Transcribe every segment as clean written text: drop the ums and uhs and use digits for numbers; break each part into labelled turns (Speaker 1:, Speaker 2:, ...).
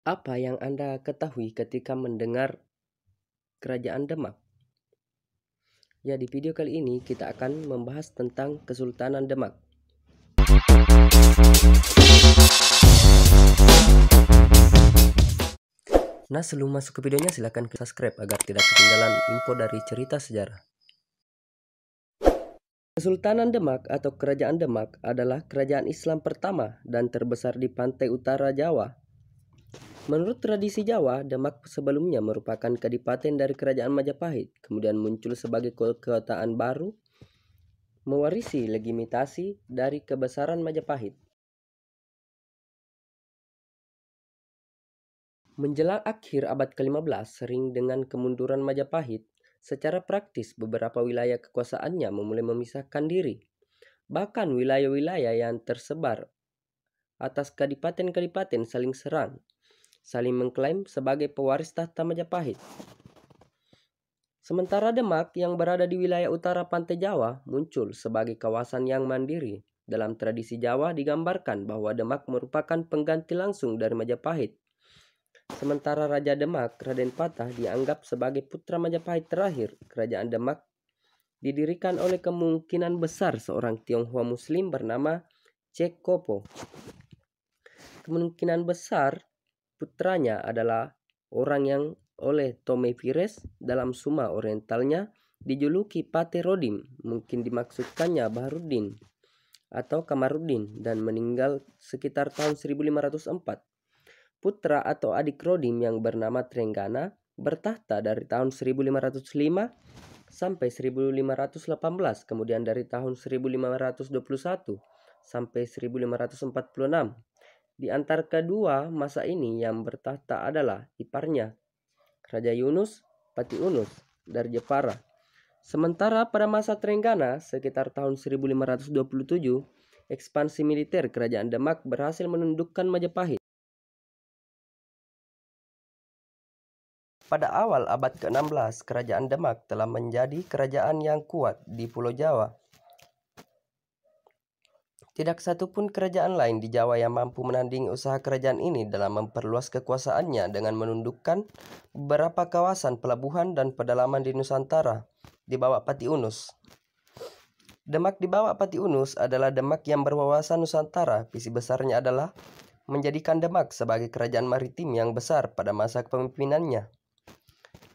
Speaker 1: Apa yang Anda ketahui ketika mendengar Kerajaan Demak? Ya, di video kali ini kita akan membahas tentang Kesultanan Demak. Nah, sebelum masuk ke videonya silahkan subscribe agar tidak ketinggalan info dari cerita sejarah. Kesultanan Demak atau Kerajaan Demak adalah kerajaan Islam pertama dan terbesar di pantai utara Jawa. Menurut tradisi Jawa, Demak sebelumnya merupakan kadipaten dari Kerajaan Majapahit, kemudian muncul sebagai kekotaan baru, mewarisi legitimasi dari kebesaran Majapahit. Menjelang akhir abad ke-15, sering dengan kemunduran Majapahit, secara praktis beberapa wilayah kekuasaannya mulai memisahkan diri. Bahkan wilayah-wilayah yang tersebar atas kadipaten-kadipaten saling serang, saling mengklaim sebagai pewaris tahta Majapahit. Sementara Demak yang berada di wilayah utara pantai Jawa muncul sebagai kawasan yang mandiri. Dalam tradisi Jawa digambarkan bahwa Demak merupakan pengganti langsung dari Majapahit. Sementara Raja Demak, Raden Patah, dianggap sebagai putra Majapahit terakhir. Kerajaan Demak didirikan oleh kemungkinan besar seorang Tionghoa Muslim bernama Cek Kopo. Kemungkinan besar putranya adalah orang yang oleh Tome Pires dalam Suma Orientalnya dijuluki Pate Rodim, mungkin dimaksudkannya Baharudin atau Kamaruddin, dan meninggal sekitar tahun 1504. Putra atau adik Rodim yang bernama Trenggana bertahta dari tahun 1505 sampai 1518, kemudian dari tahun 1521 sampai 1546. Di antara kedua masa ini yang bertahta adalah iparnya, Raja Yunus Pati Unus dari Jepara. Sementara pada masa Trenggana sekitar tahun 1527, ekspansi militer Kerajaan Demak berhasil menundukkan Majapahit. Pada awal abad ke-16, Kerajaan Demak telah menjadi kerajaan yang kuat di Pulau Jawa. Tidak satupun kerajaan lain di Jawa yang mampu menandingi usaha kerajaan ini dalam memperluas kekuasaannya dengan menundukkan beberapa kawasan pelabuhan dan pedalaman di Nusantara di bawah Pati Unus. Demak di bawah Pati Unus adalah Demak yang berwawasan Nusantara. Visi besarnya adalah menjadikan Demak sebagai kerajaan maritim yang besar pada masa kepemimpinannya.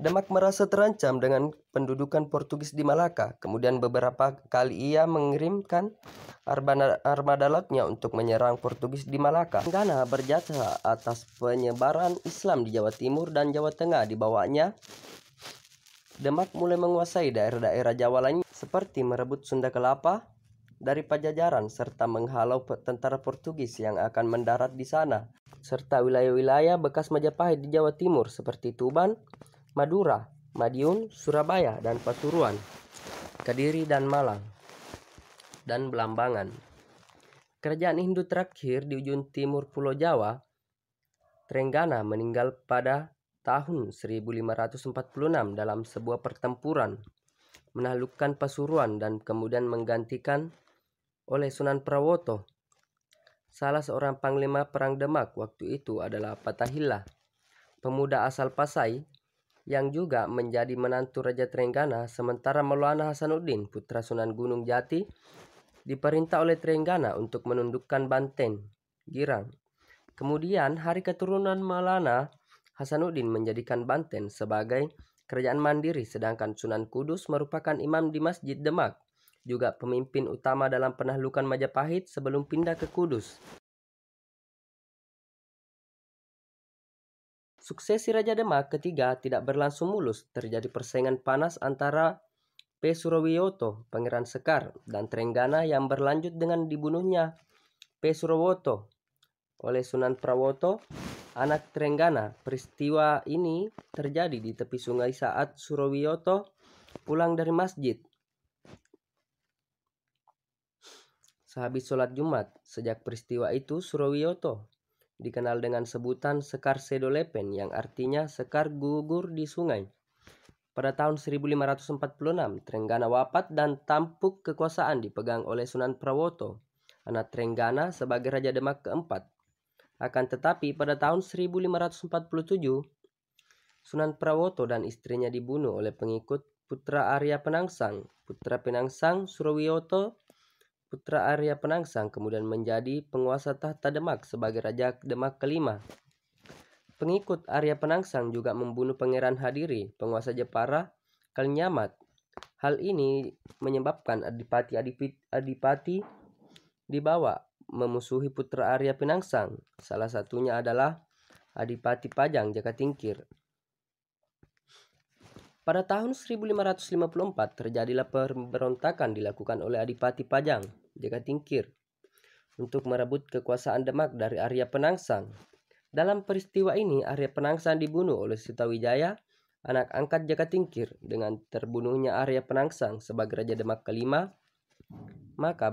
Speaker 1: Demak merasa terancam dengan pendudukan Portugis di Malaka. Kemudian beberapa kali ia mengirimkan armada lautnya untuk menyerang Portugis di Malaka. Trenggana berjasa atas penyebaran Islam di Jawa Timur dan Jawa Tengah. Di bawahnya, Demak mulai menguasai daerah-daerah Jawa lainnya seperti merebut Sunda Kelapa dari Pajajaran serta menghalau tentara Portugis yang akan mendarat di sana, serta wilayah-wilayah bekas Majapahit di Jawa Timur seperti Tuban, Madura, Madiun, Surabaya, dan Pasuruan, Kediri dan Malang, dan Belambangan. Kerajaan Hindu terakhir di ujung timur Pulau Jawa, Trenggana, meninggal pada tahun 1546 dalam sebuah pertempuran, menaklukkan Pasuruan dan kemudian menggantikan oleh Sunan Prawoto. Salah seorang panglima perang Demak waktu itu adalah Patahillah, pemuda asal Pasai, yang juga menjadi menantu Raja Trenggana. Sementara Maulana Hasanuddin, putra Sunan Gunung Jati, diperintah oleh Trenggana untuk menundukkan Banten, Girang. Kemudian hari keturunan Maulana Hasanuddin menjadikan Banten sebagai kerajaan mandiri, sedangkan Sunan Kudus merupakan imam di Masjid Demak, juga pemimpin utama dalam penaklukan Majapahit sebelum pindah ke Kudus. Suksesi Raja Demak ketiga tidak berlangsung mulus. Terjadi persaingan panas antara P. Surowiyoto, Pangeran Sekar, dan Trenggana yang berlanjut dengan dibunuhnya P. Surowoto oleh Sunan Prawoto, anak Trenggana. Peristiwa ini terjadi di tepi sungai saat Surowiyoto pulang dari masjid sehabis sholat Jumat. Sejak peristiwa itu, Surowiyoto dikenal dengan sebutan Sekar Sedolepen, yang artinya Sekar gugur di sungai. Pada tahun 1546, Trenggana wafat dan tampuk kekuasaan dipegang oleh Sunan Prawoto, anak Trenggana, sebagai Raja Demak keempat. Akan tetapi pada tahun 1547, Sunan Prawoto dan istrinya dibunuh oleh pengikut putra Arya Penangsang. Putra Penangsang, Surawiyoto, putra Arya Penangsang, kemudian menjadi penguasa tahta Demak sebagai Raja Demak kelima. Pengikut Arya Penangsang juga membunuh Pangeran Hadiri, penguasa Jepara Kalinyamat. Hal ini menyebabkan adipati dibawa memusuhi putra Arya Penangsang. Salah satunya adalah Adipati Pajang Jakatingkir. Pada tahun 1554 terjadilah pemberontakan dilakukan oleh Adipati Pajang Jakatingkir untuk merebut kekuasaan Demak dari Arya Penangsang. Dalam peristiwa ini Arya Penangsang dibunuh oleh Sitawijaya, anak angkat Jakatingkir. Dengan terbunuhnya Arya Penangsang sebagai Raja Demak kelima, maka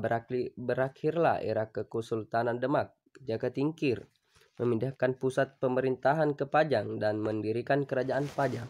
Speaker 1: berakhirlah era Kesultanan Demak. Jakatingkir memindahkan pusat pemerintahan ke Pajang dan mendirikan Kerajaan Pajang.